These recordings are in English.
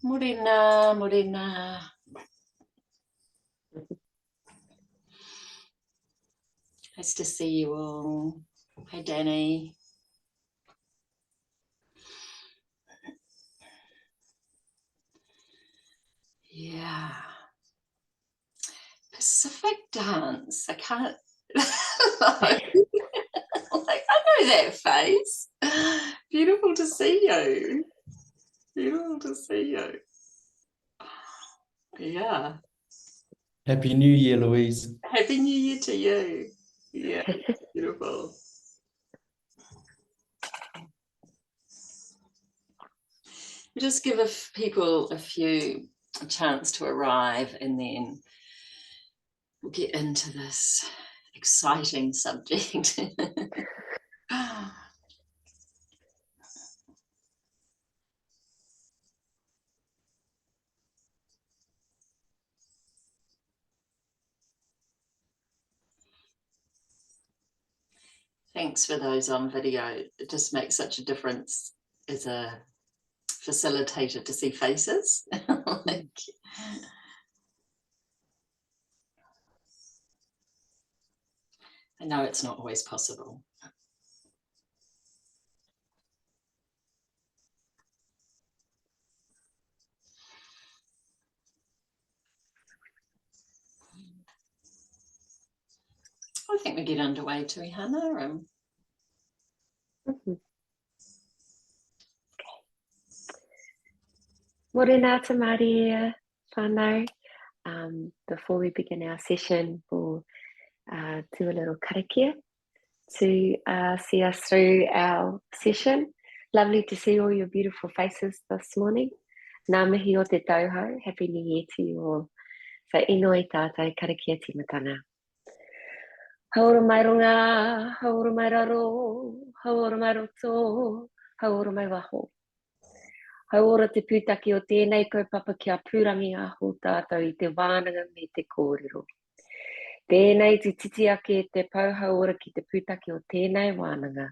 Morena, morena. Nice to see you all. Hi, Danny. Yeah. Pacific dance. I can't. like, I know that face. Beautiful to see you. Beautiful to see you. Yeah. Happy New Year, Louise. Happy New Year to you. Yeah, beautiful. We just give people a chance to arrive, and then we'll get into this exciting subject. Thanks for those on video. It just makes such a difference as a facilitator to see faces. I know it's not always possible. I think we get underway, Hannah. Morena te Maria, whānau. Before we begin our session, we'll do a little karakia to see us through our session. Lovely to see all your beautiful faces this morning. Ngā mihi o te tauhou. Happy New Year to you all. So inoi tātou karakia timatanga. Haora mai runga, haora mai raro, haora mai roto, haora mai waho. Haora te pūtaki o tēnei kaupapa kia pūrangi aho tātou I te wānanga me te kōrero. Tēnei te titi ake te pauhaora ki te pūtaki o tēnei wānanga.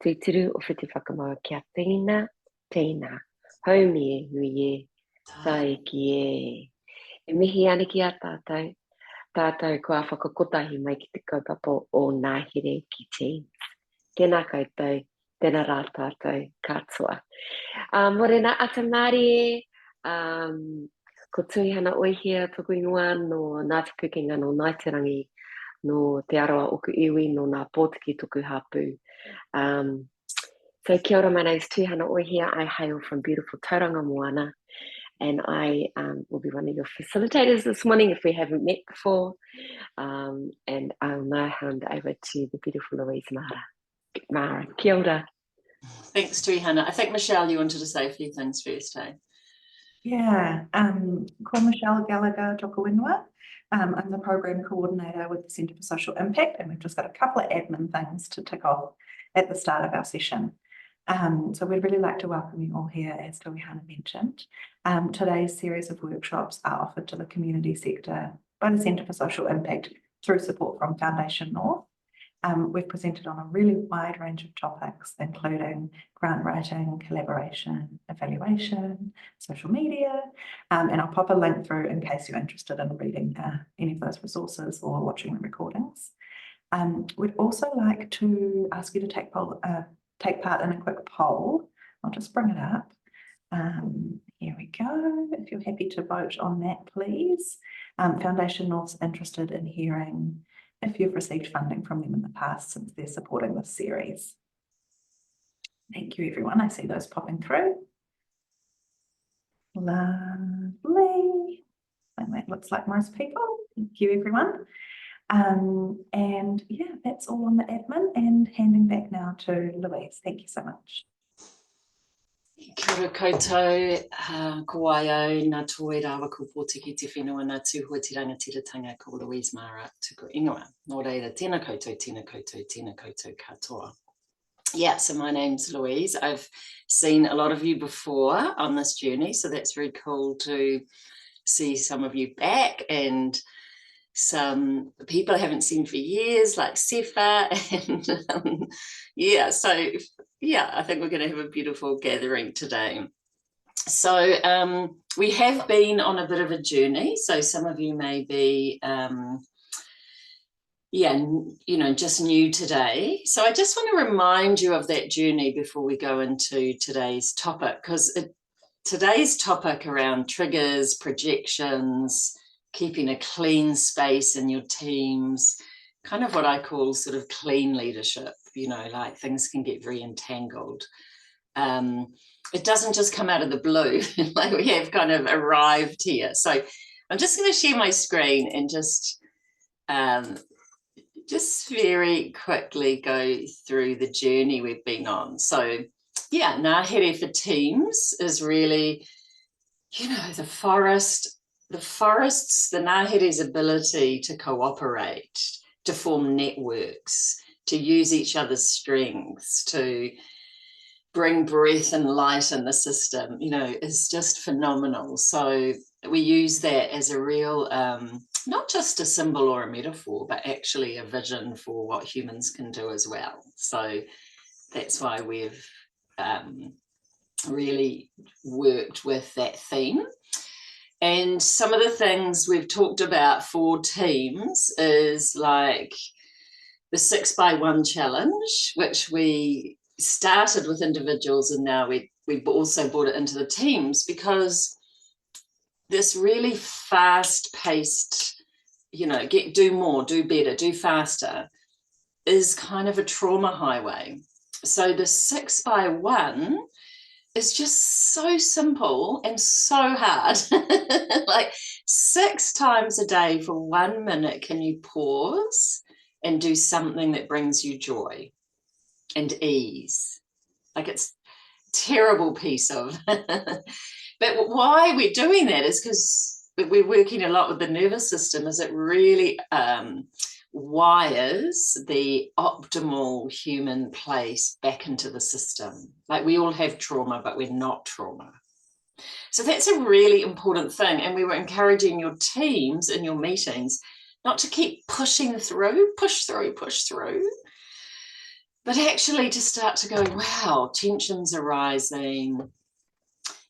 Tūturu o whiti whakamaua kia tīna, tīna. Haumie, nuie, tai ki e. E mihi ane ki a tātou. Tātou kua whakakotahi mai ki te kaupapa o Ngahere ki James. Tēnā koutou, tēnā rā tātou katoa. Morena ata Mārie, ko Tuihana Oihia toku ingoa no Ngāti Pukenga no Naiterangi no te aroa oku iwi no ngā pōtiki toku hapu. So kia ora, my name is Tuihana Oihia. I hail from beautiful Tauranga Moana. And I will be one of your facilitators this morning if we haven't met before. And I'll now hand over to the beautiful Louise Mara. Kia ora. Thanks, Tuihana. I think, Michelle, you wanted to say a few things first, eh? Yeah, ko Michelle Gallagher toko ingoa. I'm the program coordinator with the Centre for Social Impact, and we've just got a couple of admin things to tick off at the start of our session. So we'd really like to welcome you all here, as Tuihana mentioned. Today's series of workshops are offered to the community sector by the Centre for Social Impact through support from Foundation North. We've presented on a really wide range of topics, including grant writing, collaboration, evaluation, social media, and I'll pop a link through in case you're interested in reading any of those resources or watching the recordings. We'd also like to ask you to take part in a quick poll. I'll just bring it up. Here we go. If you're happy to vote on that, please. Foundation North's interested in hearing if you've received funding from them in the past since they're supporting this series. Thank you, everyone. I see those popping through. Lovely. And that looks like most people. Thank you, everyone. And yeah, that's all on the admin, and handing back now to Louise. Thank you so much. Kia ora koutou, ko ai au, ngā toi rawa ko pōtiki te whenua, ngā tūhua te rangatiratanga ko Louise Mara tuku ingoa. Nō reira, tēnā koutou, tēnā koutou, tēnā koutou katoa. Yeah, so my name's Louise. I've seen a lot of you before on this journey, so that's very cool to see some of you back, and some people I haven't seen for years, like Sefa, and yeah, so yeah, I think we're going to have a beautiful gathering today. So we have been on a bit of a journey. So some of you may be, just new today. So I just want to remind you of that journey before we go into today's topic, because today's topic around triggers, projections, keeping a clean space in your teams, kind of what I call sort of clean leadership, like things can get very entangled. It doesn't just come out of the blue, like we have kind of arrived here. So I'm just going to share my screen and just very quickly go through the journey we've been on. So yeah, Ngahere for teams is really, the forests, the Ngahere's ability to cooperate, to form networks, to use each other's strengths, to bring breath and light in the system, is just phenomenal. So we use that as a real, not just a symbol or a metaphor, but actually a vision for what humans can do as well. So that's why we've really worked with that theme. And some of the things we've talked about for teams is like the 6x1 challenge, which we started with individuals, and now we've also brought it into the teams, because this really fast-paced, do more, do better, do faster, is kind of a trauma highway. So the 6x1 is just so simple and so hard. Like 6 times a day for 1 minute, can you pause and do something that brings you joy and ease? Like, it's a terrible piece of, but why we're doing that is because we're working a lot with the nervous system, is it really wires the optimal human place back into the system. Like, we all have trauma, but we're not trauma. So that's a really important thing. And we were encouraging your teams in your meetings not to keep pushing through, push through, but actually to start to go, wow, tensions are rising,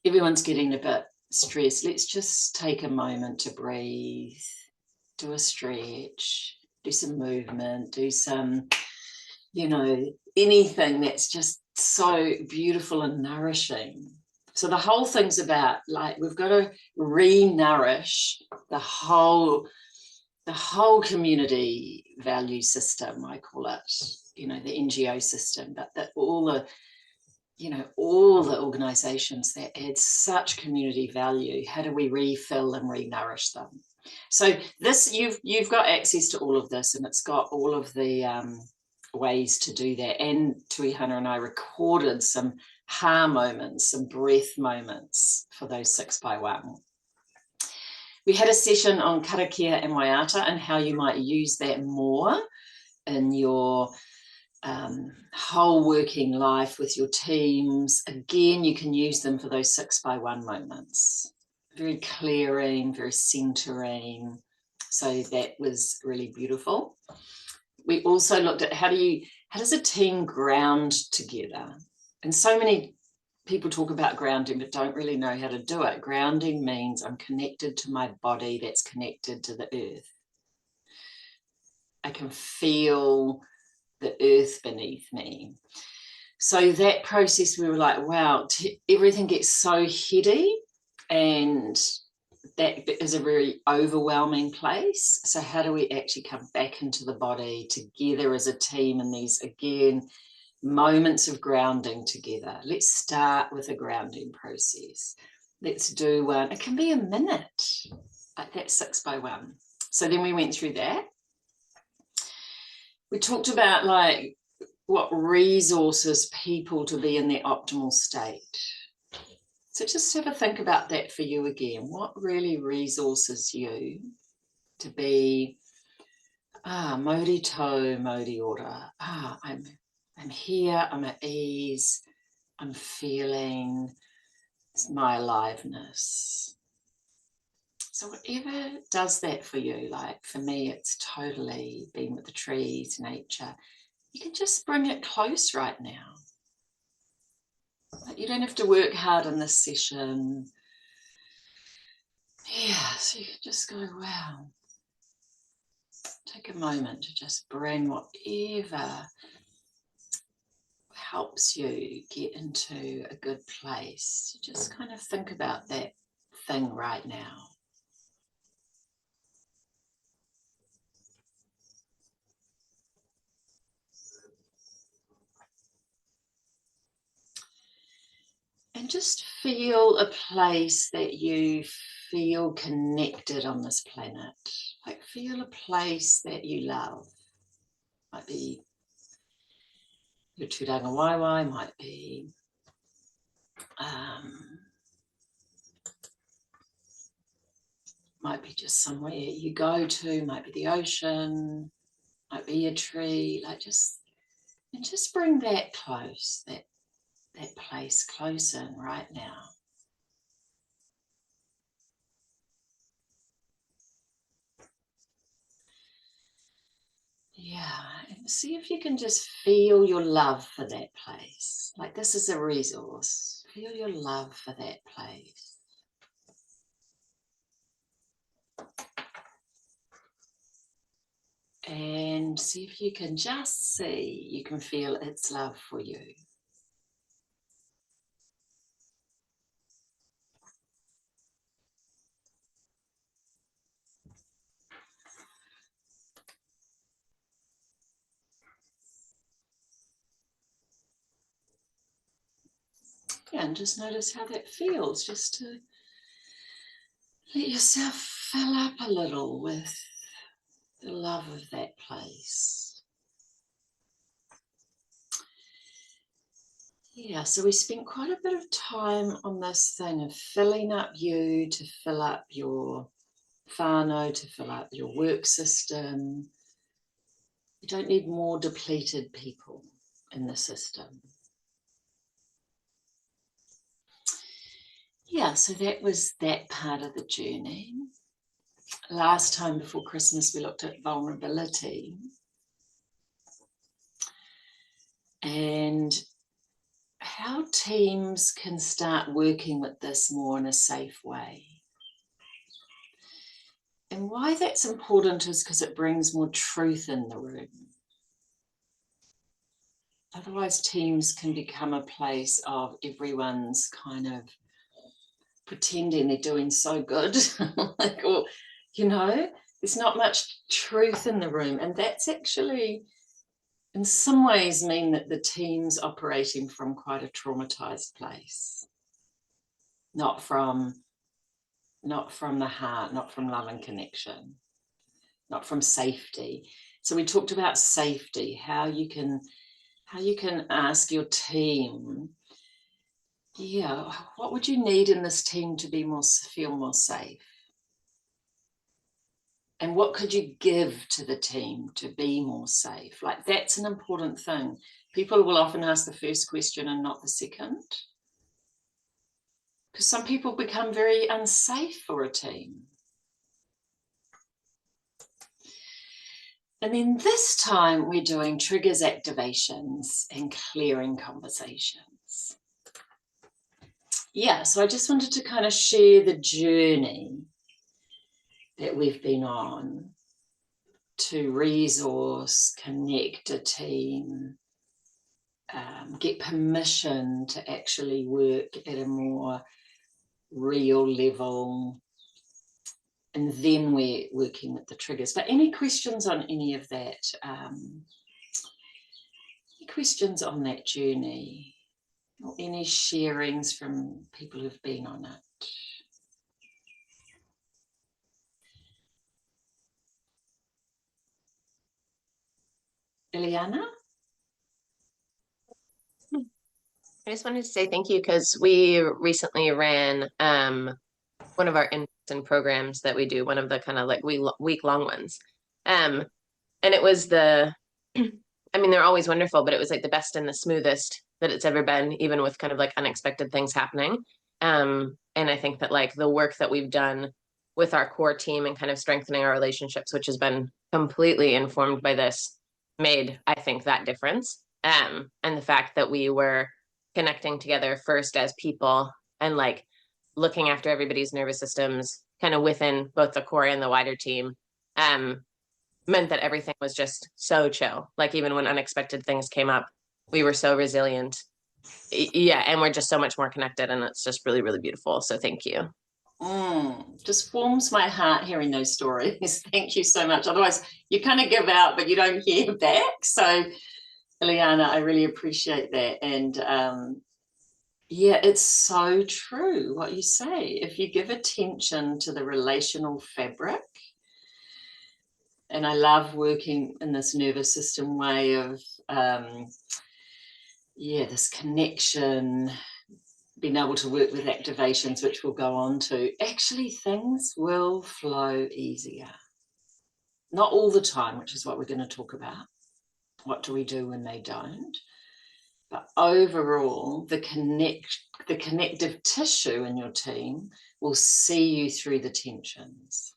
everyone's getting a bit stressed. Let's just take a moment to breathe, do a stretch, do some movement, do some, anything that's just so beautiful and nourishing. So the whole thing's about, like, we've got to re-nourish the whole community value system, I call it, the NGO system, but that all the organizations that add such community value, how do we refill and re-nourish them? So this, you've got access to all of this, and it's got all of the ways to do that. And Tuihana and I recorded some ha moments, some breath moments for those 6x1. We had a session on karakia and waiata and how you might use that more in your whole working life with your teams. Again, you can use them for those 6x1 moments. Very clearing, very centering. So that was really beautiful. We also looked at how does a team ground together? And so many people talk about grounding but don't really know how to do it. Grounding means I'm connected to my body that's connected to the earth. I can feel the earth beneath me. So that process, we were like, wow, everything gets so heady, and that is a very overwhelming place. So how do we actually come back into the body together as a team in these, again, moments of grounding together? Let's start with a grounding process. Let's do one. It can be a minute, like that 6x1. So then we went through that. We talked about like what resources people to be in their optimal state. So just have a think about that for you again. What really resources you to be mauri tau, mauri ora. I'm here, I'm at ease, I'm feeling my aliveness. So whatever does that for you, like for me, it's totally being with the trees, nature. You can just bring it close right now. Like, you don't have to work hard in this session. Yeah, so you can just go, wow. Take a moment to just bring whatever helps you get into a good place. Just kind of think about that thing right now. And just feel a place that you feel connected on this planet. Like, feel a place that you love. Might be your tūranga waiwai, might be just somewhere you go to, might be the ocean, might be a tree. Like, just bring that close, that place close in right now. Yeah, and see if you can just feel your love for that place. Like, this is a resource. Feel your love for that place. And see if you can just see, you can feel its love for you. Yeah, and just notice how that feels, just to let yourself fill up a little with the love of that place. Yeah, so we spent quite a bit of time on this thing of filling up you, to fill up your whānau, to fill up your work system. You don't need more depleted people in the system. Yeah, so that was that part of the journey. Last time before Christmas, we looked at vulnerability. And how teams can start working with this more in a safe way. And why that's important is because it brings more truth in the room. Otherwise, teams can become a place of everyone's kind of pretending they're doing so good. Like, or, you know, there's not much truth in the room. And that's actually, in some ways, mean that the team's operating from quite a traumatized place. Not from the heart, not from love and connection, not from safety. So we talked about safety, how you can ask your team, yeah, what would you need in this team to be feel more safe? And what could you give to the team to be more safe? Like, that's an important thing. People will often ask the first question and not the second, because some people become very unsafe for a team. And then this time we're doing triggers, activations, and clearing conversations. Yeah, so I just wanted to kind of share the journey that we've been on to resource, connect a team, get permission to actually work at a more real level. And then we're working with the triggers. But any questions on any of that? Any questions on that journey? Or any sharings from people who've been on it? Ileana? I just wanted to say thank you, because we recently ran one of our in-person programs that we do, one of the kind of like week-long ones. And it was I mean, they're always wonderful, but it was like the best and the smoothest that it's ever been, even with kind of like unexpected things happening. And I think that like the work that we've done with our core team and kind of strengthening our relationships, which has been completely informed by this, made, I think, that difference. And the fact that we were connecting together first as people and like looking after everybody's nervous systems kind of within both the core and the wider team meant that everything was just so chill. Like even when unexpected things came up, we were so resilient. Yeah, and we're just so much more connected, and it's just really, really beautiful. So thank you. Just warms my heart hearing those stories. Thank you so much. Otherwise, you kind of give out, but you don't hear back. So, Ileana, I really appreciate that. And yeah, it's so true what you say. If you give attention to the relational fabric, and I love working in this nervous system way of, this connection, being able to work with activations, which we'll go on to, actually things will flow easier. Not all the time, which is what we're going to talk about. What do we do when they don't? But overall, the connective tissue in your team will see you through the tensions.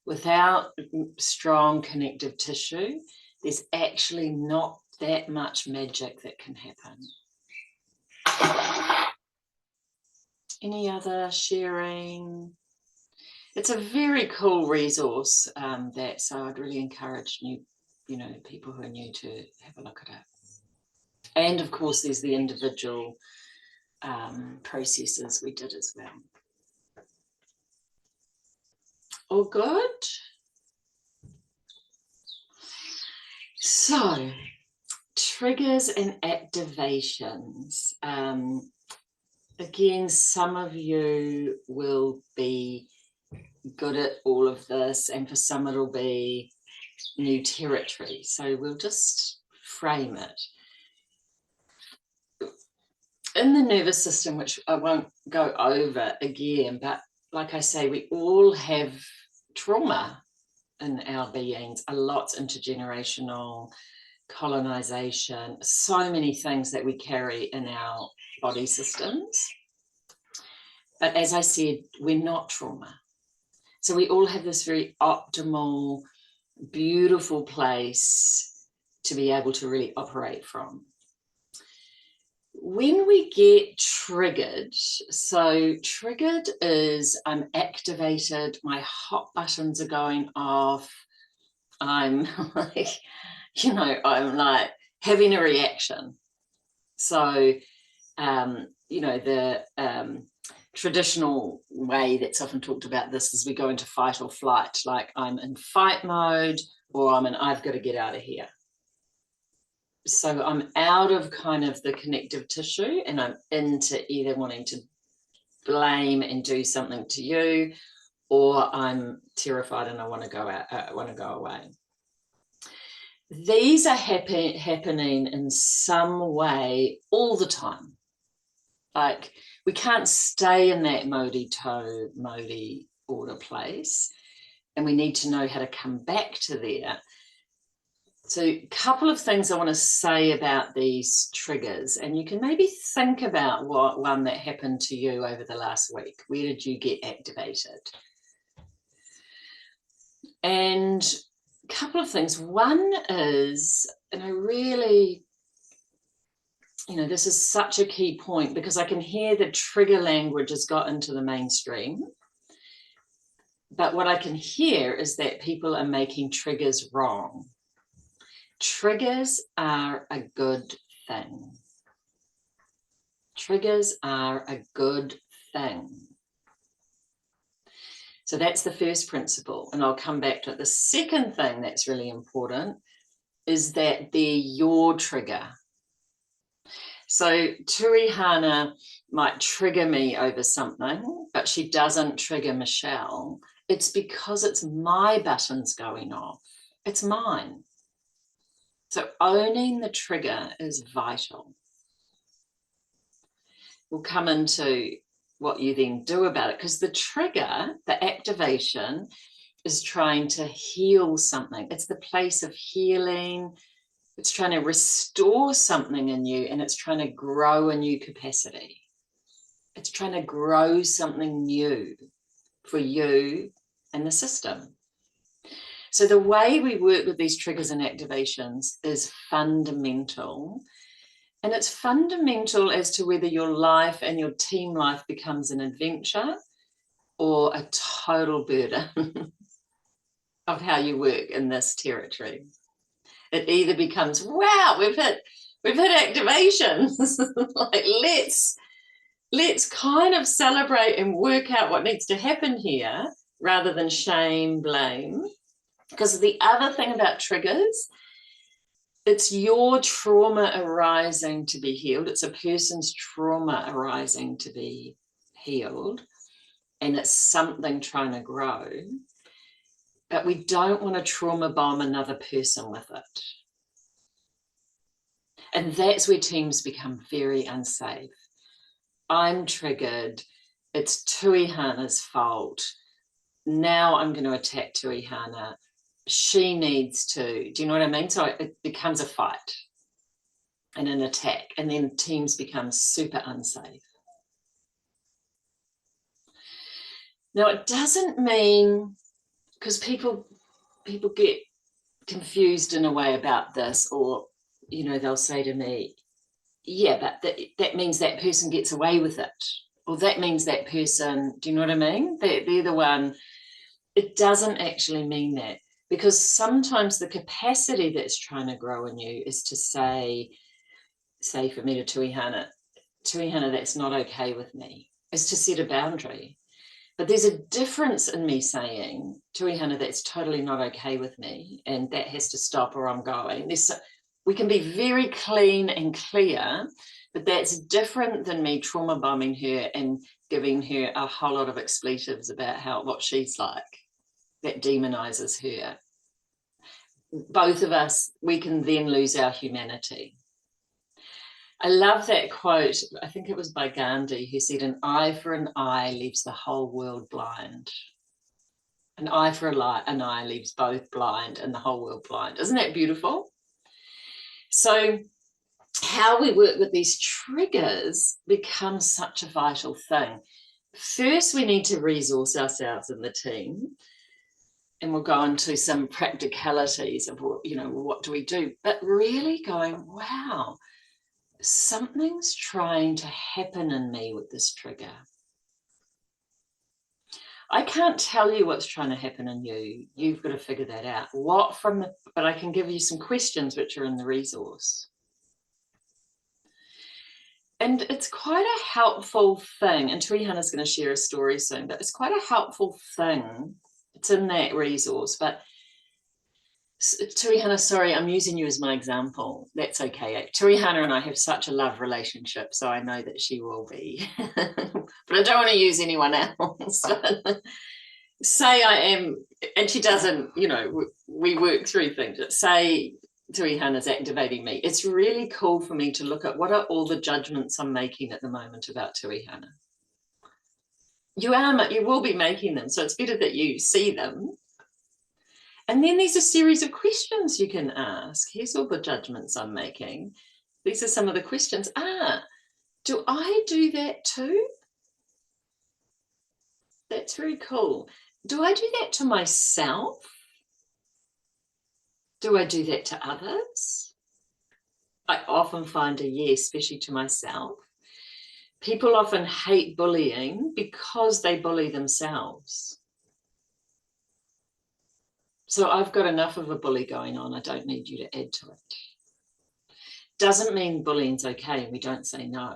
Without strong connective tissue, there's actually not that much magic that can happen. Any other sharing? It's a very cool resource, so I'd really encourage people who are new to have a look at it. And of course, there's the individual processes we did as well. All good? So, triggers and activations. Again, some of you will be good at all of this, and for some it'll be new territory. So we'll just frame it. In the nervous system, which I won't go over again, but like I say, we all have trauma in our beings, a lot intergenerational, colonization, so many things that we carry in our body systems. But as I said, we're not trauma. So we all have this very optimal, beautiful place to be able to really operate from. When we get triggered, so triggered is I'm activated, my hot buttons are going off, I'm like, I'm like having a reaction. So, the traditional way that's often talked about this is we go into fight or flight, like I'm in fight mode or I've got to get out of here. So I'm out of kind of the connective tissue and I'm into either wanting to blame and do something to you, or I'm terrified and I want to go out, I want to go away. These are happening in some way all the time. Like we can't stay in that modi order place, and we need to know how to come back to there. So a couple of things I want to say about these triggers, and you can maybe think about what one that happened to you over the last week. Where did you get activated? And a couple of things. One is, and I really, this is such a key point because I can hear the trigger language has got into the mainstream. But what I can hear is that people are making triggers wrong. Triggers are a good thing. Triggers are a good thing. So that's the first principle, and I'll come back to it. The second thing that's really important is that they're your trigger. So Turihana might trigger me over something, but she doesn't trigger Michelle. It's because it's my buttons going off. It's mine. So owning the trigger is vital. We'll come into what you then do about it, because the trigger, the activation, is trying to heal something. It's the place of healing. It's trying to restore something in you, and it's trying to grow a new capacity. It's trying to grow something new for you and the system. So the way we work with these triggers and activations is fundamental And it's fundamental as to whether your life and your team life becomes an adventure or a total burden of how you work in this territory. It either becomes, wow, we've hit activation. Like, let's kind of celebrate and work out what needs to happen here rather than shame, blame. Because the other thing about triggers, it's your trauma arising to be healed. It's a person's trauma arising to be healed. And it's something trying to grow. But we don't want to trauma bomb another person with it. And that's where teams become very unsafe. I'm triggered. It's Tuihana's fault. Now I'm going to attack Tuihana. She needs to. Do you know what I mean? So it becomes a fight and an attack. And then teams become super unsafe. Now, it doesn't mean, because people get confused in a way about this, or, you know, they'll say to me, yeah, but that means that person gets away with it, or that means that person, do you know what I mean? They're the one. It doesn't actually mean that, because sometimes the capacity that's trying to grow in you is to say for me to Tuihana, that's not okay with me, is to set a boundary. But there's a difference in me saying, Tuihana, that's totally not okay with me, and that has to stop or I'm going. We can be very clean and clear, but that's different than me trauma bombing her and giving her a whole lot of expletives about what she's like. That demonizes her. Both of us, we can then lose our humanity. I love that quote. I think it was by Gandhi, who said, an eye for an eye leaves the whole world blind. An eye for an eye leaves both blind and the whole world blind. Isn't that beautiful? So how we work with these triggers becomes such a vital thing. First, we need to resource ourselves in the team. And we'll go into some practicalities of, you know, what do we do? But really going, wow, something's trying to happen in me with this trigger. I can't tell you what's trying to happen in you. You've got to figure that out. But I can give you some questions which are in the resource. And it's quite a helpful thing. And Tuihana's going to share a story soon, but it's quite a helpful thing. It's in that resource. But Tuihana, sorry, I'm using you as my example. That's okay. Tuihana and I have such a love relationship, so I know that she will be. But I don't want to use anyone else. Say I am, and she doesn't, you know, we work through things. Say Tuihana's activating me. It's really cool for me to look at what are all the judgments I'm making at the moment about Tuihana. You will be making them, so it's better that you see them. And then there's a series of questions you can ask. Here's all the judgments I'm making. These are some of the questions. Do I do that too? That's very cool. Do I do that to myself? Do I do that to others? I often find a yes, especially to myself. People often hate bullying because they bully themselves. So I've got enough of a bully going on. I don't need you to add to it. Doesn't mean bullying's okay and we don't say no,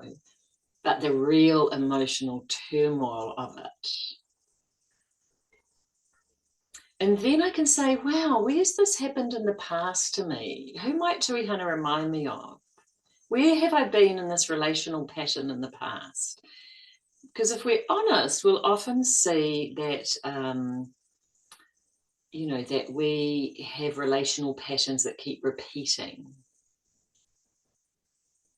but the real emotional turmoil of it. And then I can say, wow, where's this happened in the past to me? Who might Tuihana remind me of? Where have I been in this relational pattern in the past? Because if we're honest, we'll often see that you know, that we have relational patterns that keep repeating.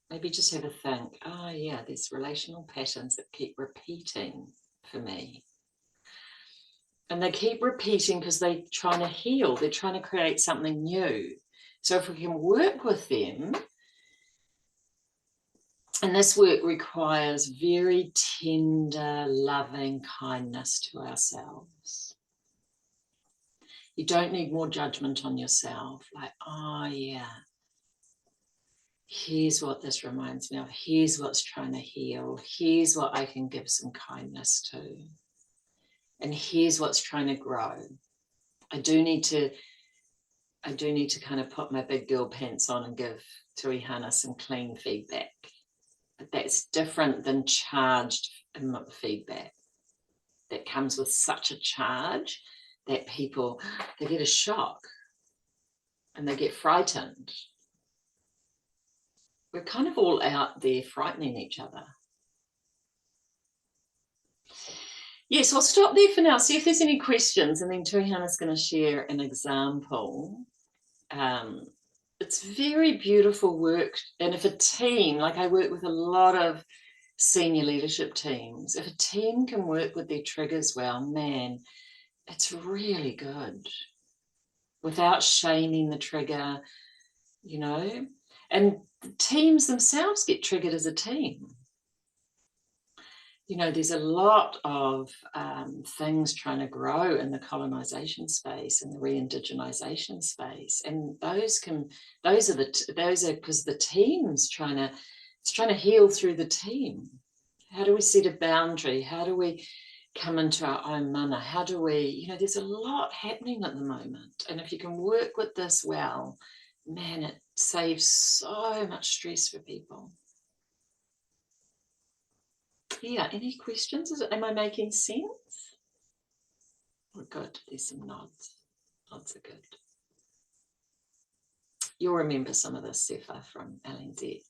Maybe just have a think, oh yeah, there's relational patterns that keep repeating for me. And they keep repeating because they're trying to heal, they're trying to create something new. So if we can work with them, and this work requires very tender, loving kindness to ourselves. You don't need more judgment on yourself, like, oh yeah, here's what this reminds me of, here's what's trying to heal, here's what I can give some kindness to, and here's what's trying to grow. I do need to kind of put my big girl pants on and give Tuihana some clean feedback. But that's different than charged feedback. That comes with such a charge that people, they get a shock and they get frightened. We're kind of all out there frightening each other. Yes, I'll stop there for now, see if there's any questions, and then Tuihana's going to share an example. It's very beautiful work, and if a team, like I work with a lot of senior leadership teams, if a team can work with their triggers well, man, it's really good without shaming the trigger, you know, and the teams themselves get triggered as a team. You know, there's a lot of things trying to grow in the colonisation space and the re-indigenisation space, and those are because the team's trying to heal through the team. How do we set a boundary? How do we come into our own mana? How do we, you know, there's a lot happening at the moment, and if you can work with this well, man, it saves so much stress for people. Yeah, any questions? Am I making sense? Oh, good. There's some nods. Nods are good. You'll remember some of this, Sefa, from LNZ.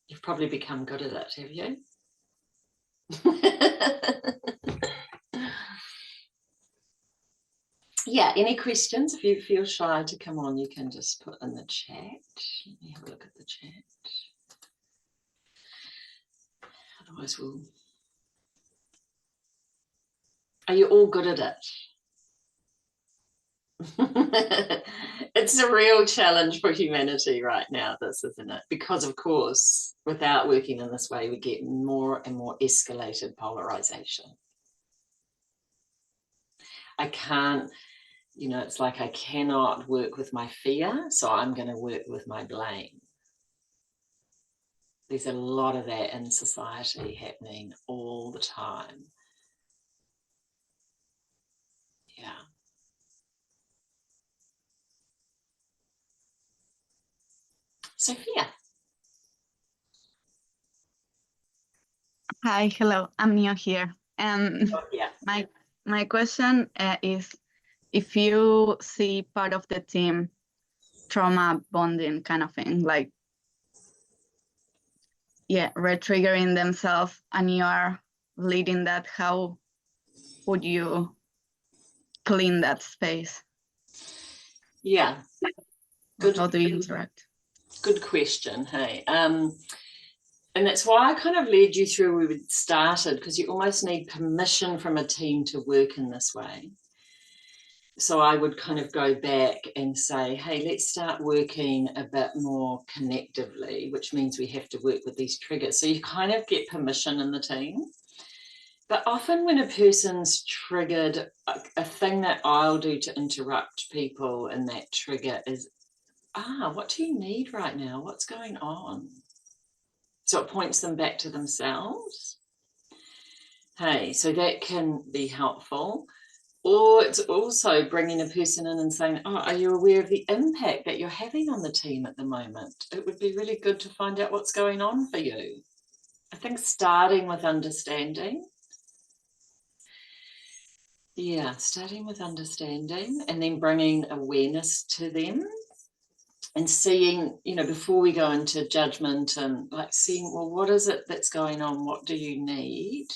You've probably become good at it, have you? Yeah, any questions? If you feel shy to come on, you can just put in the chat. Let me have a look at the chat. Otherwise, are you all good at it? It's a real challenge for humanity right now, this, isn't it? Because, of course, without working in this way, we get more and more escalated polarization. I can't, you know, it's like I cannot work with my fear, so I'm going to work with my blame. There's a lot of that in society happening all the time. Yeah. Sophia. Hi, hello, I'm new here. And Yeah. my question is, if you see part of the team trauma bonding kind of thing, like, yeah, re-triggering themselves, and you are leading that, how would you clean that space? Yeah. Good. How do you interact? Good question. Hey. And that's why I kind of led you through where we started, because you almost need permission from a team to work in this way. So I would kind of go back and say, hey, let's start working a bit more connectively, which means we have to work with these triggers. So you kind of get permission in the team. But often when a person's triggered, a thing that I'll do to interrupt people in that trigger is, what do you need right now? What's going on? So it points them back to themselves. Hey, so that can be helpful. Or it's also bringing a person in and saying, are you aware of the impact that you're having on the team at the moment? It would be really good to find out what's going on for you. I think starting with understanding. Yeah, starting with understanding and then bringing awareness to them and seeing, you know, before we go into judgment and like seeing, well, what is it that's going on? What do you need?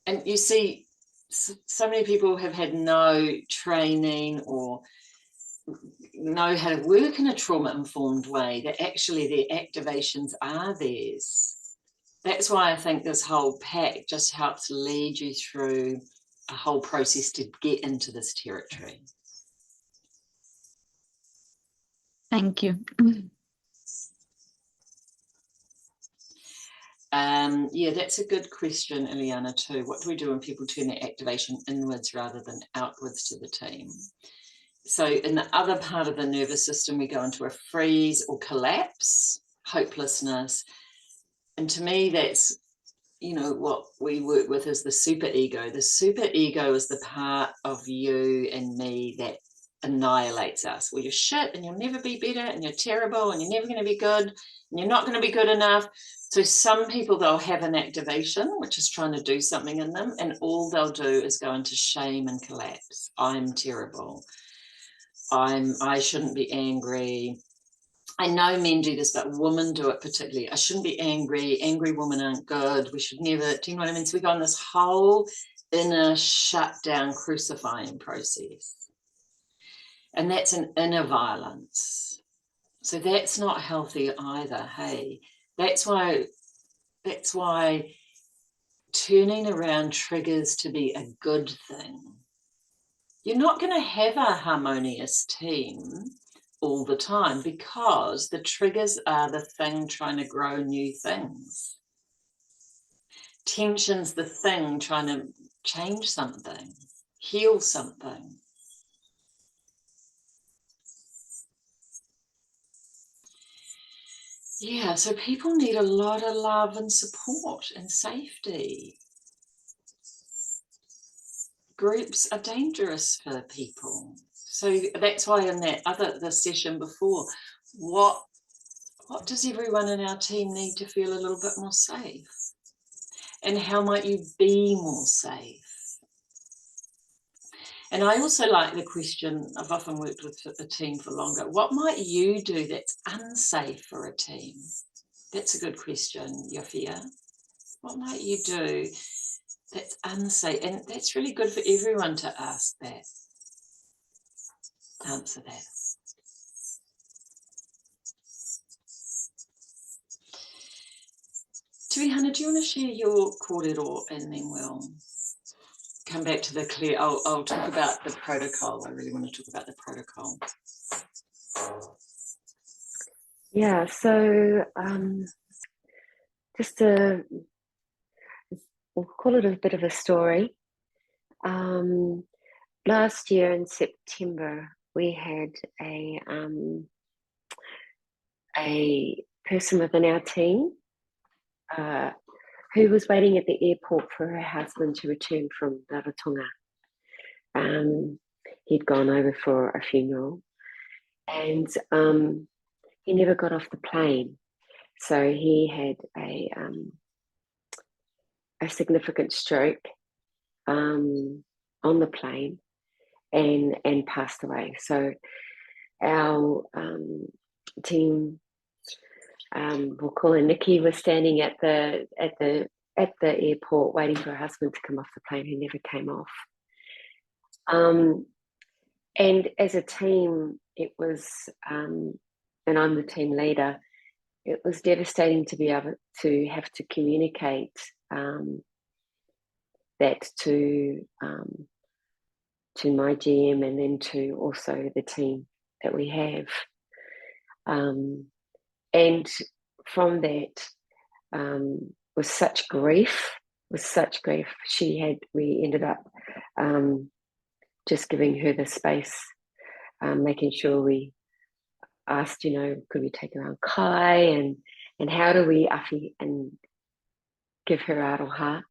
And you see, so many people have had no training or know how to work in a trauma-informed way, that actually their activations are theirs. That's why I think this whole pack just helps lead you through a whole process to get into this territory. Thank you. Yeah, that's a good question, Ileana, too. What do we do when people turn their activation inwards rather than outwards to the team? So in the other part of the nervous system, we go into a freeze or collapse, hopelessness. And to me, that's, you know, what we work with is the super ego. The super ego is the part of you and me that annihilates us. Well, you're shit and you'll never be better and you're terrible and you're never going to be good and you're not going to be good enough. So some people, they'll have an activation, which is trying to do something in them, and all they'll do is go into shame and collapse. I'm terrible. I shouldn't be angry. I know men do this, but women do it particularly. I shouldn't be angry. Angry women aren't good. We should never, do you know what I mean? So we go on this whole inner shutdown, crucifying process. And that's an inner violence. So that's not healthy either, hey? That's why turning around triggers to be a good thing. You're not going to have a harmonious team all the time because the triggers are the thing trying to grow new things. Tension's the thing trying to change something, heal something. Yeah, so people need a lot of love and support and safety. Groups are dangerous for people. So that's why in the session before, what does everyone in our team need to feel a little bit more safe? And how might you be more safe? And I also like the question, I've often worked with a team for longer, what might you do that's unsafe for a team? That's a good question, Yofia. What might you do that's unsafe? And that's really good for everyone to ask that, answer that. Tuhihana, do you want to share your kōrero and then we'll come back to the clear. I'll talk about the protocol. I really want to talk about the protocol. Yeah, so just we'll call it a bit of a story. Last year in September, we had a person within our team who was waiting at the airport for her husband to return from Rarotonga. He'd gone over for a funeral, and he never got off the plane. So he had a significant stroke on the plane and passed away. So our team, we'll call her Nikki, was standing at the airport waiting for her husband to come off the plane, who never came off. And as a team, it was, and I'm the team leader, it was devastating to be able to have to communicate that to my GM and then to also the team that we have. And from that, with such grief, we ended up just giving her the space, making sure we asked, could we take her on kai and how do we awhi and give her aroha.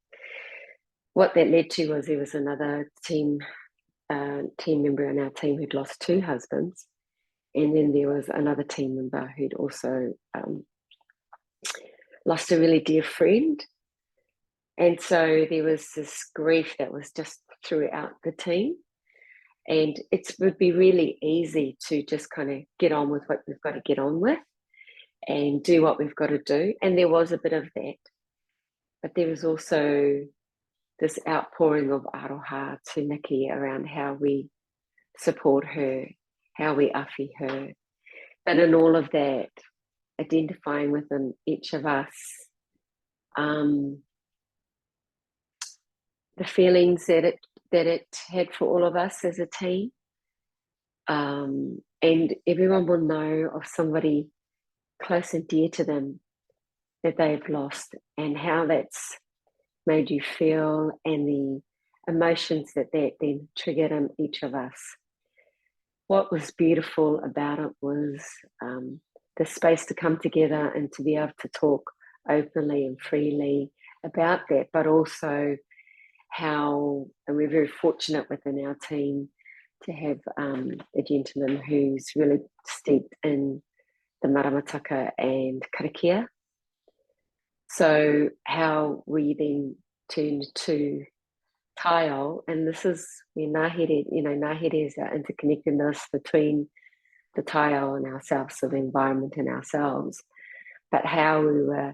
What that led to was there was another team member in our team who'd lost 2 husbands, and then there was another team member who'd also lost a really dear friend. And so there was this grief that was just throughout the team. And it would be really easy to just kind of get on with what we've got to get on with and do what we've got to do. And there was a bit of that. But there was also this outpouring of aroha to Nikki around how we support her, how we awhi her. But in all of that, identifying within each of us the feelings that it had for all of us as a team. And everyone will know of somebody close and dear to them that they've lost and how that's made you feel and the emotions that then triggered in each of us. what was beautiful about it was the space to come together and to be able to talk openly and freely about that, but also how, and we're very fortunate within our team to have a gentleman who's really steeped in the maramataka and karakia. So how we then turned to taiao, and this is where Ngahere, Ngahere is our interconnectedness between the taiao and ourselves, so the environment and ourselves, but how we were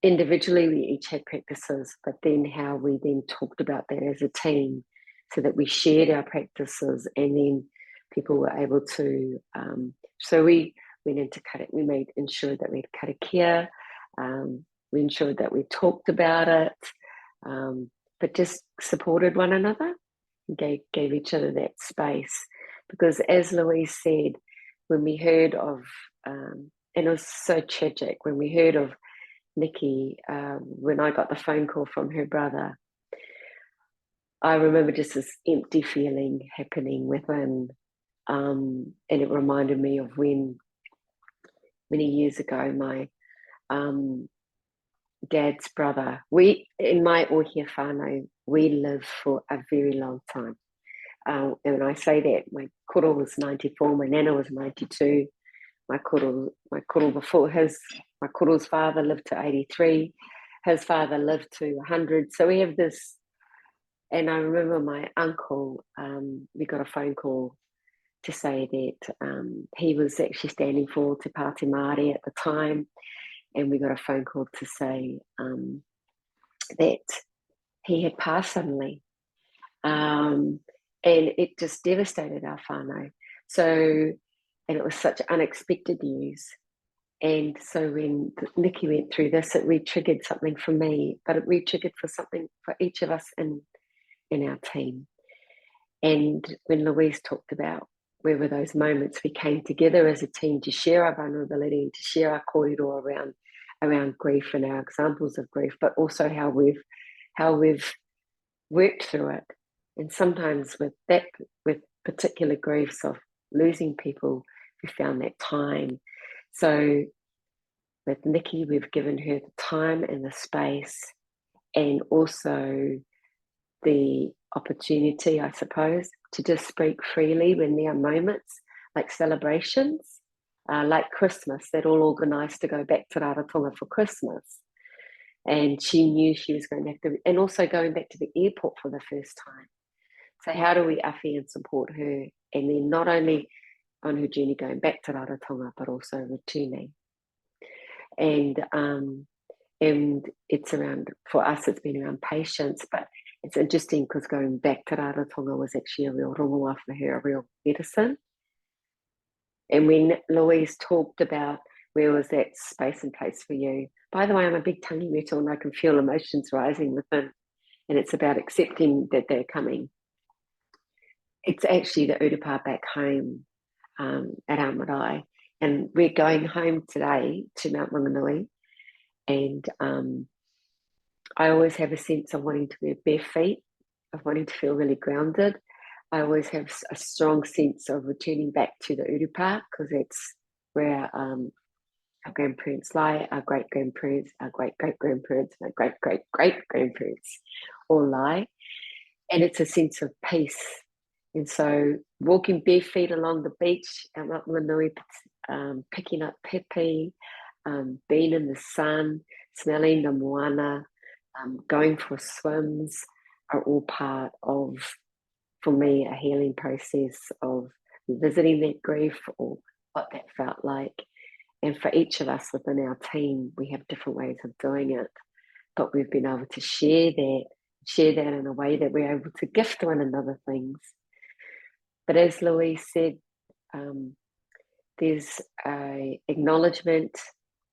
individually, we each had practices, but then how we then talked about that as a team so that we shared our practices, and then people were able to, so we went into we made ensured that we had karakia, we ensured that we talked about it, but just supported one another and gave each other that space. Because as Louise said, when we heard of, and it was so tragic, when we heard of Nikki, when I got the phone call from her brother, I remember just this empty feeling happening within, and it reminded me of when many years ago my dad's brother, in my Ohia whānau, we lived for a very long time. And when I say that, my koro was 94, my nana was 92, my koro before my koro's father lived to 83, his father lived to 100. So we have this, and I remember my uncle, we got a phone call to say that he was actually standing for Te Pāti Māori at the time, and we got a phone call to say that he had passed suddenly. And it just devastated our whānau. So, and it was such unexpected news. And so when Nikki went through this, it re-triggered something for me, but it re-triggered for something for each of us in our team. And when Louise talked about where were those moments we came together as a team to share our vulnerability, to share our kōrero around grief and our examples of grief, but also how we've worked through it. And sometimes with particular griefs of losing people, we found that time. So with Nikki, we've given her the time and the space, and also the opportunity, I suppose, to just speak freely when there are moments like celebrations, like Christmas, that all organised to go back to Rarotonga for Christmas. And she knew she was going to have to, and also going back to the airport for the first time. So how do we awhi and support her? And then not only on her journey going back to Rarotonga, but also returning. And it's around, for us, it's been around patience, but it's interesting because going back to Rarotonga was actually a real rongoa for her, a real medicine. And when Louise talked about where was that space and place for you, by the way, I'm a big tangi metal and I can feel emotions rising within, and it's about accepting that they're coming. It's actually the urupā back home at our marae, and we're going home today to Mount Ranganui, and I always have a sense of wanting to wear bare feet, of wanting to feel really grounded. I always have a strong sense of returning back to the urupā, because it's where our grandparents lie, our great-grandparents, our great-great-grandparents, and our great-great-great-grandparents all lie. And it's a sense of peace. And so walking bare feet along the beach at Mount Ranganui, picking up pepe, being in the sun, smelling the moana, going for swims are all part of, for me, a healing process of visiting that grief or what that felt like. And for each of us within our team, we have different ways of doing it, but we've been able to share that in a way that we're able to gift one another things. But as Louise said, there's a acknowledgement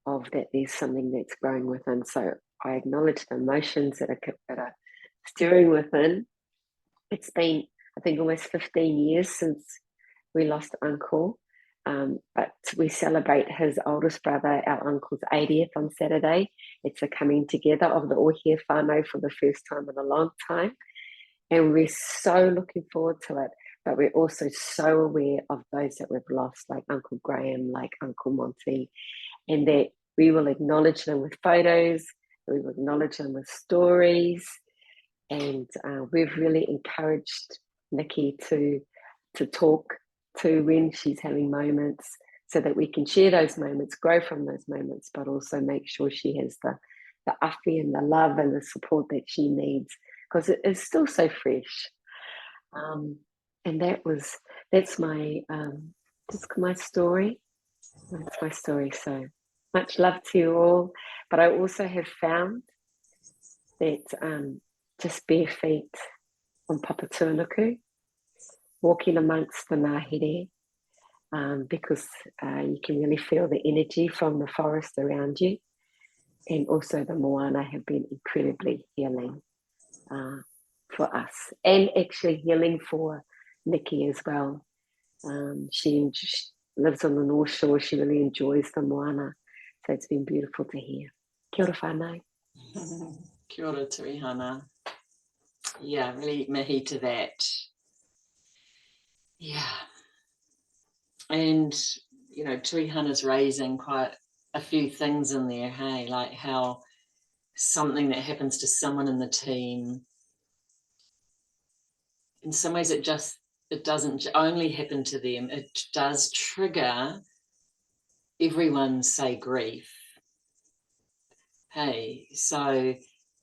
of that there's something that's growing within. So I acknowledge the emotions that are stirring within. It's been, I think, almost 15 years since we lost Uncle, but we celebrate his oldest brother, our uncle's 80th on Saturday. It's a coming together of the Ohia whānau for the first time in a long time, and we're so looking forward to it. but we're also so aware of those that we've lost, like Uncle Graham, like Uncle Monty, and that we will acknowledge them with photos, we will acknowledge them with stories, and we've really encouraged Nikki to talk to when she's having moments, so that we can share those moments, grow from those moments, but also make sure she has the awhi and the love and the support that she needs, because it is still so fresh. And that's my story. That's my story. So much love to you all. But I also have found that just bare feet on Papatūānuku, walking amongst the Ngahere, because you can really feel the energy from the forest around you, and also the moana have been incredibly healing for us, and actually healing for Nikki as well. She lives on the North Shore. She really enjoys the moana, so it's been beautiful to hear. Kia ora whānau. Kia ora Turihana. Yeah, really mihi to that. Yeah. And, you know, Turihana's raising quite a few things in there, hey, like how something that happens to someone in the team, in some ways it doesn't only happen to them, it does trigger everyone's, say, grief. Hey, so,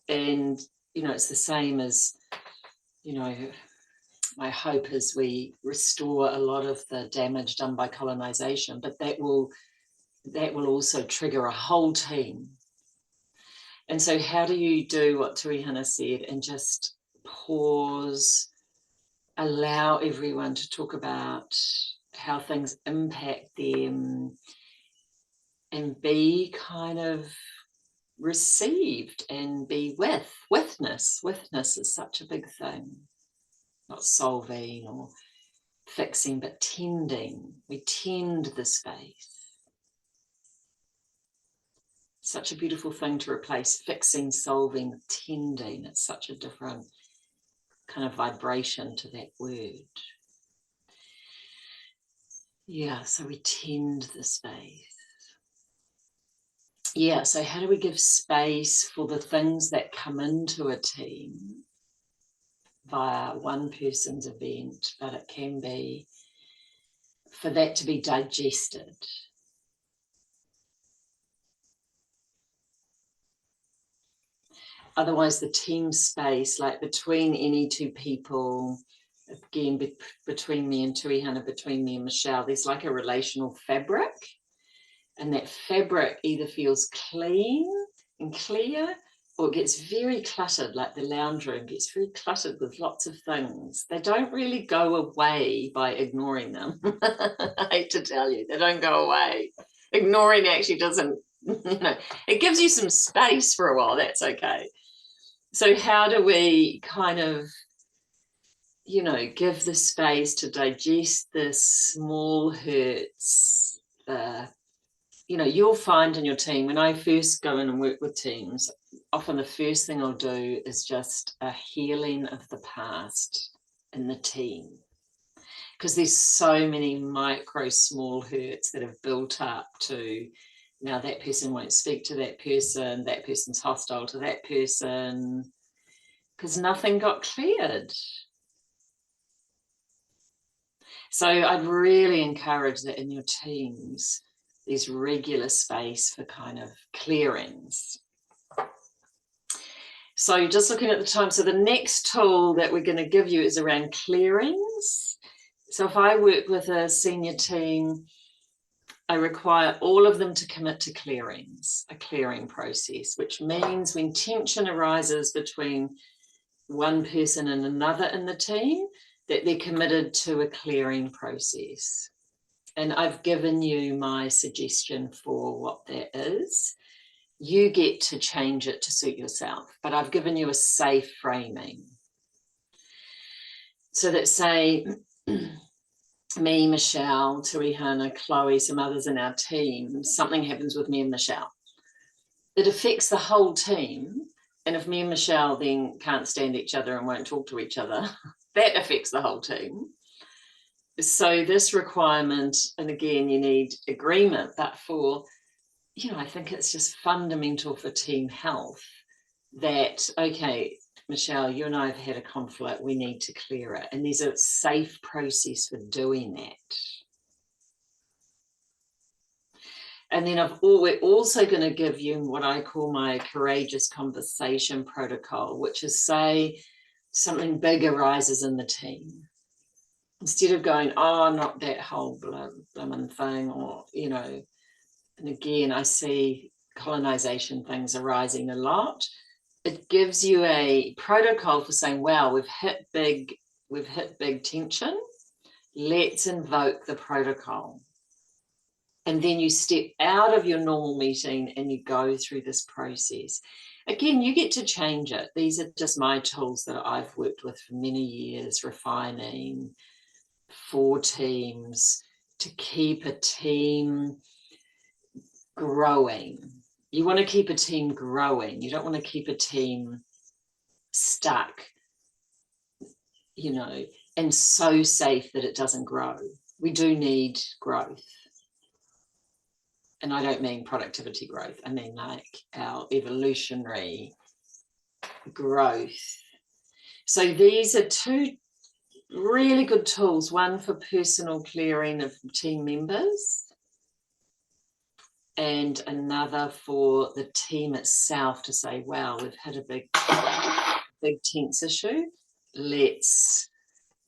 and, you know, it's the same as, you know, my hope is we restore a lot of the damage done by colonization, but that will also trigger a whole team. And so how do you do what Turihana said and just pause, allow everyone to talk about how things impact them, and be kind of received and be witness. Witness is such a big thing. Not solving or fixing, but tending. We tend the space. Such a beautiful thing to replace fixing, solving with tending. It's such a different kind of vibration to that word. Yeah, so we tend the space. Yeah, so how do we give space for the things that come into a team via one person's event, but it can be for that to be digested. Otherwise the team space, like between any two people, again, between me and Turihana, between me and Michelle, there's like a relational fabric, and that fabric either feels clean and clear, or it gets very cluttered, like the lounge room gets very cluttered with lots of things. They don't really go away by ignoring them. I hate to tell you, they don't go away. Ignoring actually doesn't, you know, it gives you some space for a while, that's okay. So how do we kind of, you know, give the space to digest the small hurts, you know, you'll find in your team, when I first go in and work with teams, often the first thing I'll do is just a healing of the past in the team. Because there's so many micro small hurts that have built up to, now that person won't speak to that person's hostile to that person, because nothing got cleared. So I'd really encourage that in your teams, there's regular space for kind of clearings. So just looking at the time, so the next tool that we're going to give you is around clearings. So if I work with a senior team, I require all of them to commit to clearings, a clearing process, which means when tension arises between one person and another in the team, that they're committed to a clearing process. And I've given you my suggestion for what that is. You get to change it to suit yourself, but I've given you a safe framing. So that, say, me, Michelle, Turihana, Chloe, some others in our team, something happens with me and Michelle. It affects the whole team. And if me and Michelle then can't stand each other and won't talk to each other, that affects the whole team. So this requirement, and again, you need agreement, but for, you know, I think it's just fundamental for team health that, okay, Michelle, you and I have had a conflict, we need to clear it. And there's a safe process for doing that. And then we're also going to give you what I call my courageous conversation protocol, which is, say something big arises in the team. Instead of going, oh, not that whole blooming thing, or, you know, and again, I see colonization things arising a lot. It gives you a protocol for saying, wow, we've hit big tension. Let's invoke the protocol. And then you step out of your normal meeting and you go through this process. Again, you get to change it. These are just my tools that I've worked with for many years, refining for teams to keep a team growing. You want to keep a team growing. You don't want to keep a team stuck, you know, and so safe that it doesn't grow. We do need growth. And I don't mean productivity growth. I mean like our evolutionary growth. So these are two really good tools, one for personal clearing of team members and another for the team itself to say, wow, we've had a big tense issue. Let's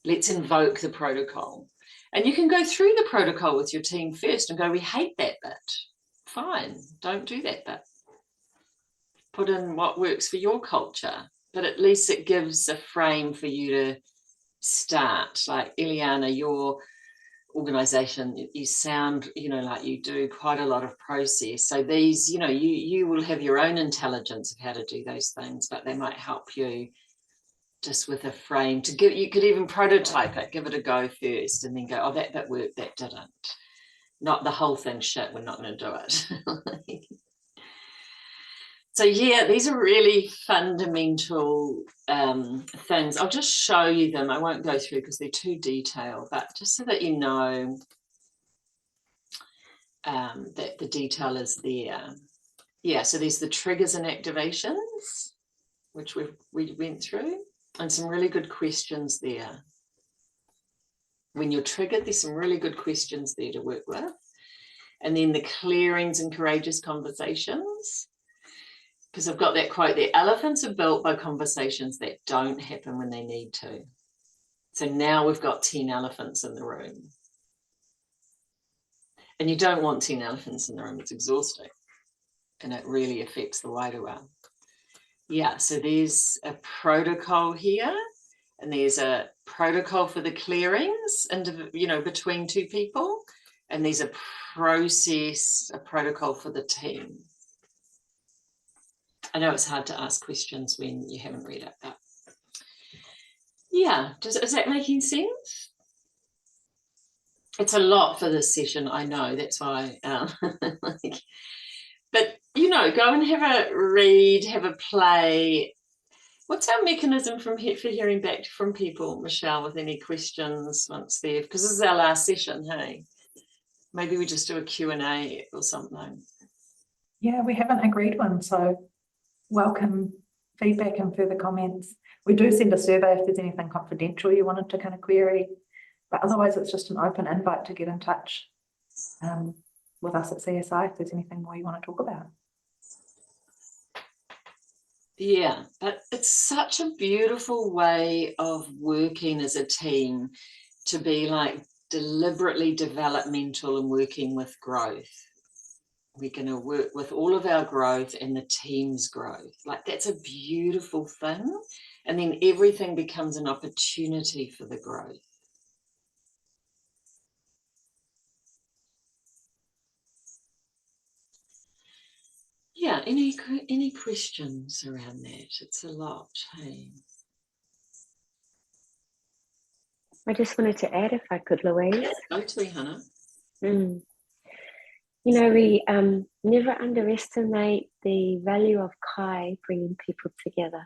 invoke the protocol. And you can go through the protocol with your team first and go, we hate that bit. Fine, don't do that bit. Put in what works for your culture, but at least it gives a frame for you to start. Like Ileana, your organization, you sound, you know, like you do quite a lot of process. So these, you know, you will have your own intelligence of how to do those things, but they might help you just with a frame to give. You could even prototype it, give it a go first, and then go, oh, that bit worked, that didn't. Not the whole thing, shit, we're not going to do it. So yeah, these are really fundamental things. I'll just show you them. I won't go through because they're too detailed, but just so that you know that the detail is there. Yeah, so there's the triggers and activations, which we went through, and some really good questions there. When you're triggered, there's some really good questions there to work with. And then the clearings and courageous conversations. Because I've got that quote there, elephants are built by conversations that don't happen when they need to. So now we've got 10 elephants in the room. And you don't want 10 elephants in the room, it's exhausting. And it really affects the wider one. Yeah, so there's a protocol here, and there's a protocol for the clearings, and you know, between two people, and there's a process, a protocol for the team. I know it's hard to ask questions when you haven't read it, but yeah, is that making sense? It's a lot for this session, I know, that's why, but you know, go and have a read, have a play. What's our mechanism for hearing back from people, Michelle, with any questions once they've, because this is our last session, hey? Maybe we just do a Q&A or something. Yeah, we haven't agreed one, so welcome feedback and further comments. We do send a survey if there's anything confidential you wanted to kind of query, but otherwise it's just an open invite to get in touch with us at CSI if there's anything more you want to talk about. Yeah, but it's such a beautiful way of working as a team, to be like deliberately developmental and working with growth. We're going to work with all of our growth and the team's growth. Like, that's a beautiful thing. And then everything becomes an opportunity for the growth. Yeah, any questions around that? It's a lot, hey? I just wanted to add, if I could, Louise. Go to me, Hannah. You know, we never underestimate the value of Kai bringing people together,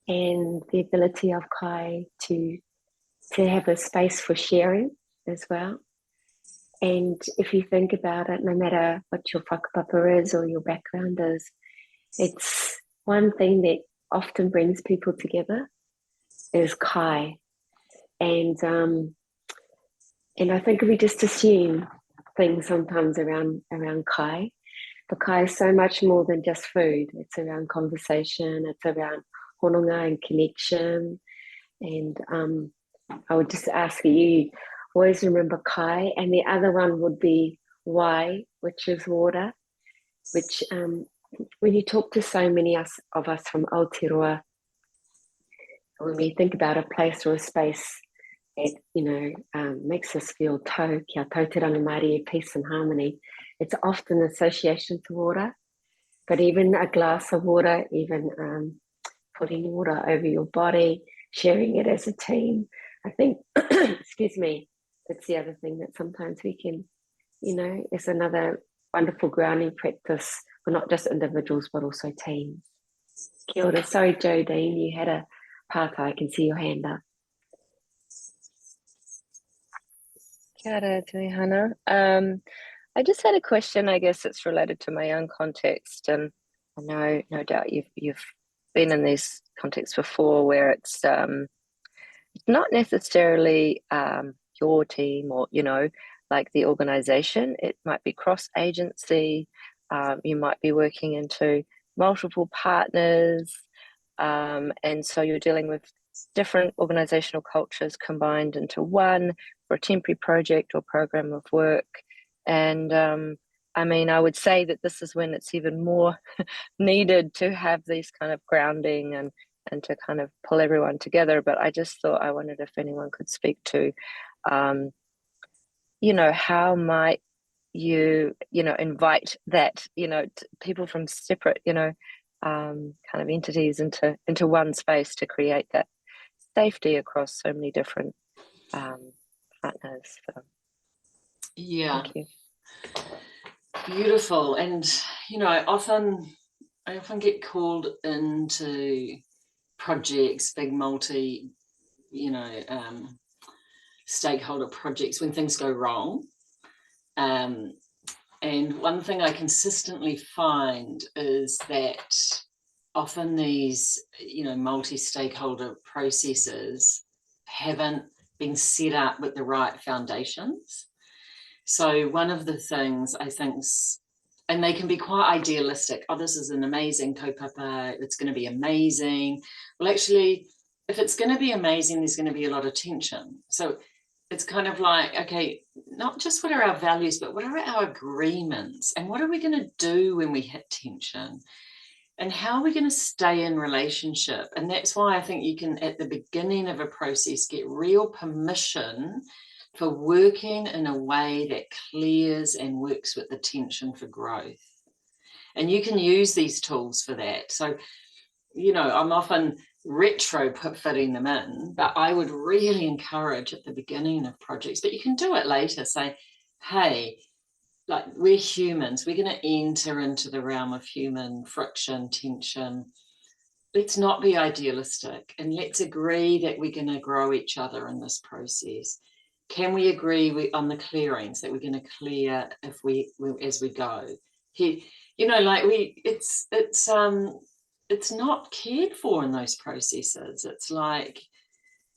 and the ability of Kai to to have a space for sharing as well. And if you think about it, no matter what your whakapapa is or your background is, it's one thing that often brings people together is kai. And I think we just assume things sometimes around kai. But kai is so much more than just food. It's around conversation, it's around hononga and connection. And I would just ask you, always remember kai. And the other one would be wai, which is water, which when you talk to so many of us from Aotearoa, when we think about a place or a space that, makes us feel kia tautiranga Māori, peace and harmony, it's often association to water. But even a glass of water, even putting water over your body, sharing it as a team, I think, excuse me, that's the other thing that sometimes we can, is another wonderful grounding practice for not just individuals, but also teams. Kia ora. Sorry, Jodine, you had a pātai. I can see your hand up. Kia ora, Tui Hana. I just had a question. I guess it's related to my own context, and I know, no doubt, you've been in these contexts before, where it's not necessarily your team or like the organization. It might be cross-agency. You might be working into multiple partners, and so you're dealing with different organizational cultures combined into one for a temporary project or program of work. And I would say that this is when it's even more needed to have these kind of grounding and to kind of pull everyone together. But I just thought, I wondered if anyone could speak to, how might you, invite that, people from separate, kind of entities into one space to create that safety across so many different partners. So, yeah, thank you. Beautiful. And I often get called into projects, big multi stakeholder projects, when things go wrong, and one thing I consistently find is that often these multi-stakeholder processes haven't been set up with the right foundations. So one of the things I think, and they can be quite idealistic, this is an amazing kaupapa, it's going to be amazing. Well, actually, if it's going to be amazing, there's going to be a lot of tension. So it's kind of like, okay, not just what are our values, but what are our agreements, and what are we going to do when we hit tension, and how are we going to stay in relationship? And that's why I think you can, at the beginning of a process, get real permission for working in a way that clears and works with the tension for growth. And you can use these tools for that. So, I'm often retrofitting them in, but I would really encourage at the beginning of projects, but you can do it later, say, hey, like, we're humans, we're going to enter into the realm of human friction, tension. Let's not be idealistic, and let's agree that we're going to grow each other in this process. Can we agree on the clearings that we're going to clear as we go? It's not cared for in those processes. It's like,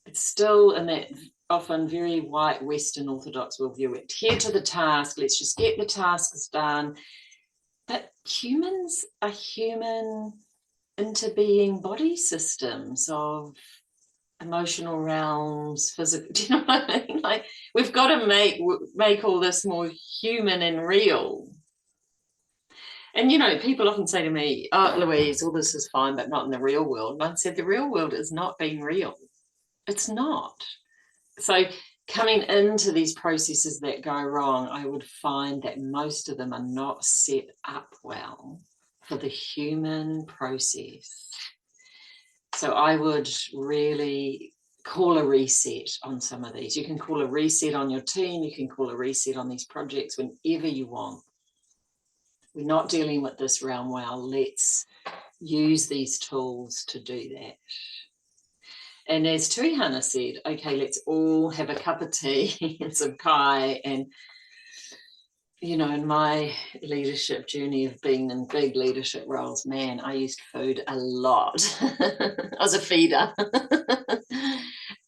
it's still in that often very white Western Orthodox worldview. We're here to the task, let's just get the tasks done. But humans are human interbeing body systems of emotional realms, physical, do you know what I mean? Like, we've got to make all this more human and real. And people often say to me, oh, Louise, all this is fine, but not in the real world. And I said, the real world is not being real. It's not. So coming into these processes that go wrong, I would find that most of them are not set up well for the human process. So I would really call a reset on some of these. You can call a reset on your team. You can call a reset on these projects whenever you want. We're not dealing with this realm well. Let's use these tools to do that. And as Tuihana said, okay, let's all have a cup of tea and some kai. And, you know, in my leadership journey of being in big leadership roles, man, I used food a lot. I was a feeder.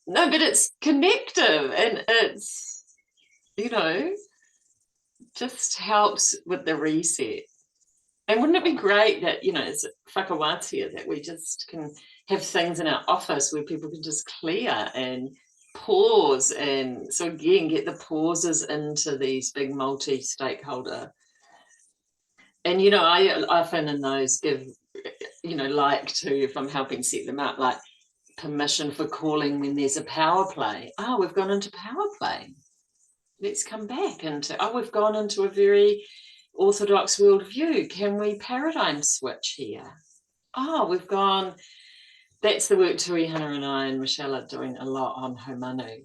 No, but it's connective and it's, you know, just helps with the reset. And wouldn't it be great that, you know, it's whakawatia that we just can have things in our office where people can just clear and pause, and so again get the pauses into these big multi-stakeholder. And you know, I often in those give, you know, like to, if I'm helping set them up, like permission for calling when there's a power play. Oh, we've gone into power play. Let's come back into, oh, we've gone into a very orthodox worldview. Can we paradigm switch here? Oh, we've gone, that's the work Tuihana and I and Michelle are doing a lot on Haumanu.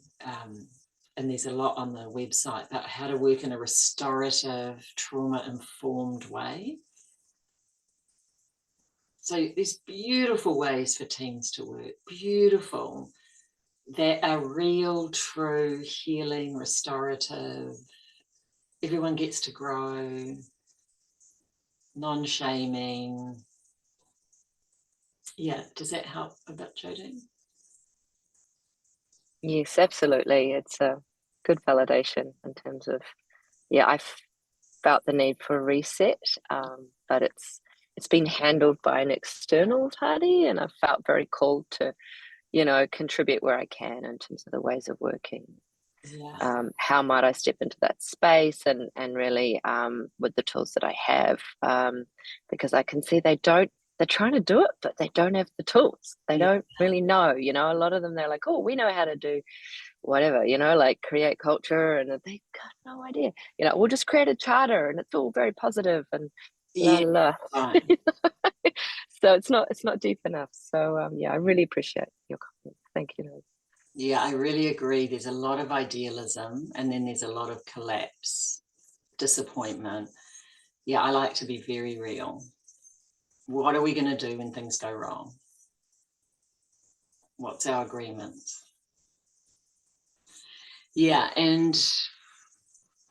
And there's a lot on the website about how to work in a restorative, trauma-informed way. So there's beautiful ways for teams to work, beautiful, that are real, true, healing, restorative. Everyone gets to grow, non-shaming. Yeah, does that help a bit, Jodie? Yes, absolutely. It's a good validation in terms of, yeah, I felt the need for a reset, but it's been handled by an external party, and I felt very called to, you know, contribute where I can in terms of the ways of working. Yeah. How might I step into that space and really with the tools that I have, because I can see they're trying to do it, but they don't have the tools. They don't really know, you know, a lot of them, they're like, oh, we know how to do whatever, you know, like create culture, and they've got no idea, you know, we'll just create a charter and it's all very positive and la la. Right. So it's not deep enough. So yeah, I really appreciate your comment. Thank you. Yeah, I really agree. There's a lot of idealism and then there's a lot of collapse, disappointment. Yeah, I like to be very real. What are we going to do when things go wrong? What's our agreement? Yeah, and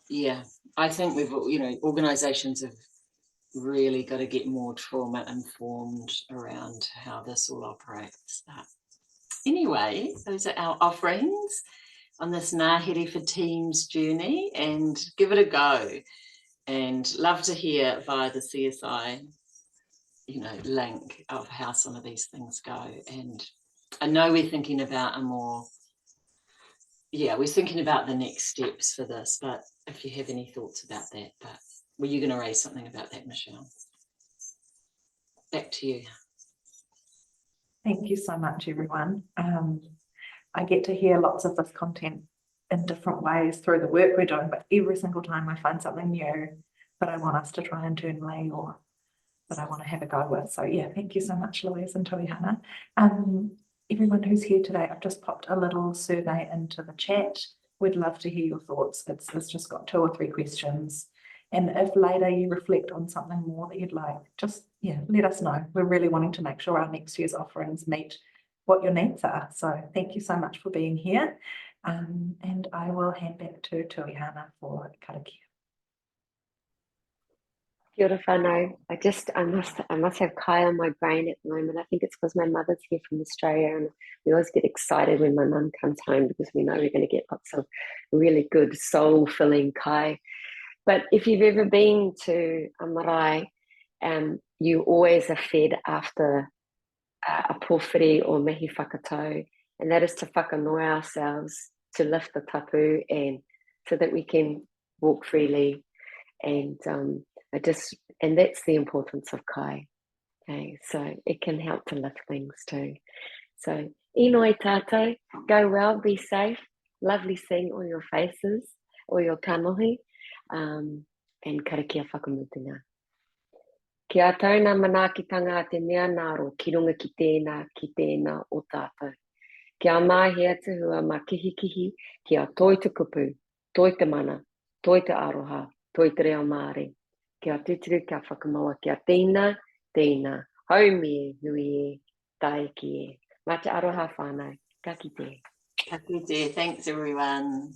yeah, I think we've, you know, organizations have really got to get more trauma informed around how this all operates. But anyway, those are our offerings on this Ngahere for Teams journey, and give it a go. And love to hear via the CSI, you know, link of how some of these things go. And I know we're thinking about we're thinking about the next steps for this, but if you have any thoughts about that, but were you going to raise something about that, Michelle? Back to you. Thank you so much, everyone. I get to hear lots of this content in different ways through the work we're doing, but every single time I find something new that I want us to try internally or that I want to have a go with. So yeah, thank you so much, Louise and Tuihana. Everyone who's here today, I've just popped a little survey into the chat. We'd love to hear your thoughts. It's just got 2 or 3 questions. And if later you reflect on something more that you'd like, just, yeah, let us know. We're really wanting to make sure our next year's offerings meet what your needs are. So thank you so much for being here. And I will hand back to Tuihana for karakia. Kia ora whanau. I must have Kai on my brain at the moment. I think it's because my mother's here from Australia, and we always get excited when my mum comes home because we know we're going to get lots of really good soul-filling Kai. But if you've ever been to a marae, you always are fed after a pōwhiri or mihi whakatau, and that is to whakanoa ourselves, to lift the tapu, and so that we can walk freely. And and that's the importance of Kai. Okay, so it can help to lift things too. So inoi tātou, go well, be safe. Lovely seeing all your faces, all your kanohi, and karakia whakamutunga. Kia tauna manaakitanga te mea naro ki runga ki tēnā o tātou. Kia mahi atu hua ma kihi, kia toi te kupu, toi te mana, toi te aroha, toi te reo Māori. Kia tūturu, kia whakamaua, kia tēnā, haumie, hui e, tae ki e. Mā te aroha whānau, Ka kite. Ka kite. Thanks everyone.